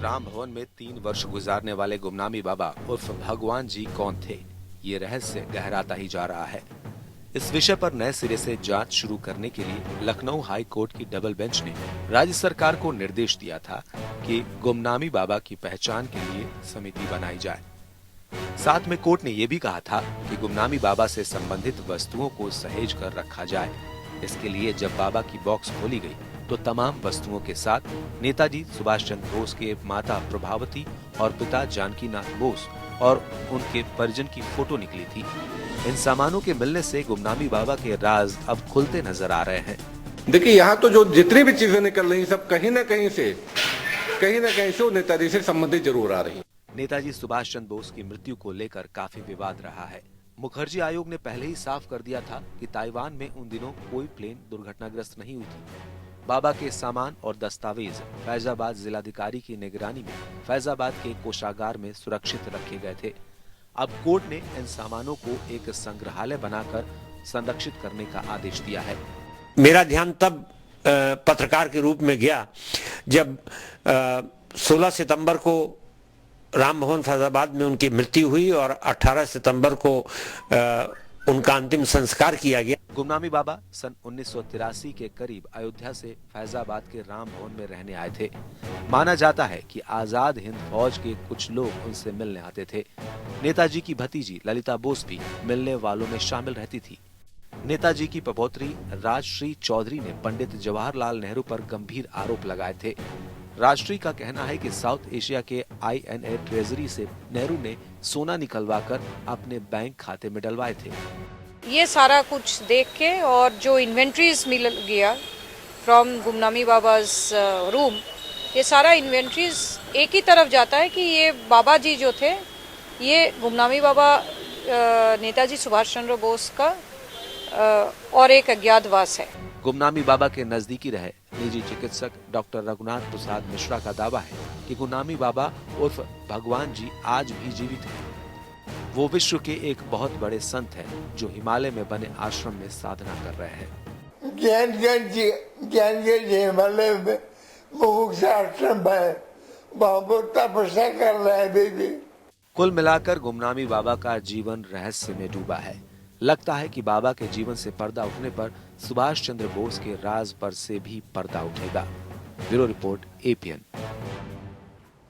राम भवन में 3 वर्ष गुजारने वाले गुमनामी बाबा उर्फ भगवान जी कौन थे, ये रहस्य गहराता ही जा रहा है। इस विषय पर नए सिरे से जांच शुरू करने के लिए लखनऊ हाई कोर्ट की डबल बेंच ने राज्य सरकार को निर्देश दिया था कि गुमनामी बाबा की पहचान के लिए समिति बनाई जाए। साथ में कोर्ट ने यह भी कहा था कि गुमनामी बाबा से संबंधित वस्तुओं को सहेज कर रखा जाए। इसके लिए जब बाबा की बॉक्स खोली गई तो तमाम वस्तुओं के साथ नेताजी सुभाष चंद्र बोस के माता प्रभावती और पिता जानकीनाथ बोस और उनके परिजन की फोटो निकली थी। इन सामानों के मिलने से गुमनामी बाबा के राज अब खुलते नजर आ रहे हैं। देखिए, यहाँ तो जो जितनी भी चीजें निकल रही सब कहीं न कहीं से वो नेताजी से संबंधित जरूर आ रही। नेताजी सुभाष चंद्र बोस की मृत्यु को लेकर काफी विवाद रहा है। मुखर्जी आयोग ने पहले ही साफ कर दिया था कि ताइवान में उन दिनों कोई प्लेन दुर्घटनाग्रस्त नहीं हुई थी। बाबा के सामान और दस्तावेज फैजाबाद जिलाधिकारी की निगरानी में फैजाबाद के कोषागार में सुरक्षित रखे गए थे। अब कोर्ट ने इन सामानों को एक संग्रहालय बनाकर संरक्षित करने का आदेश दिया है। मेरा ध्यान तब पत्रकार के रूप में गया जब 16 सितंबर को राम भवन फैजाबाद में उनकी मृत्यु हुई और 18 सितंबर को उनका अंतिम संस्कार किया गया। गुमनामी बाबा सन 1983 के करीब अयोध्या से फैजाबाद के राम भवन में रहने आए थे। माना जाता है कि आजाद हिंद फौज के कुछ लोग उनसे मिलने आते थे। नेताजी की भतीजी ललिता बोस भी मिलने वालों में शामिल रहती थी। नेताजी की पपौत्री राजश्री चौधरी ने पंडित जवाहरलाल नेहरू पर गंभीर आरोप लगाए थे। राजश्री का कहना है कि साउथ एशिया के INA ट्रेजरी से नेहरू ने सोना निकलवाकर अपने बैंक खाते में डलवाए थे। ये सारा कुछ देख के और जो इन्वेंट्रीज मिल गया फ्रॉम गुमनामी बाबाज रूम, ये सारा इन्वेंट्रीज एक ही तरफ जाता है कि ये बाबा जी जो थे, ये गुमनामी बाबा नेताजी सुभाष चंद्र बोस का और एक अज्ञातवास है। गुमनामी बाबा के नजदीकी रहे निजी चिकित्सक डॉक्टर रघुनाथ प्रसाद मिश्रा का दावा है कि गुमनामी बाबा उर्फ भगवान जी आज भी जीवित हैं। वो विश्व के एक बहुत बड़े संत हैं जो हिमालय में बने आश्रम में साधना कर रहे हैं। ज्ञान जी हिमालय में मुमुक्ष आश्रम है, वहाँ तपस्या कर रहे हैं बेबी। कुल मिलाकर गुमनामी बाबा का जीवन रहस्य में डूबा है। लगता है कि बाबा के जीवन से पर्दा उठने पर सुभाष चंद्र बोस के राज पर से भी पर्दा उठेगा। Bureau report APN।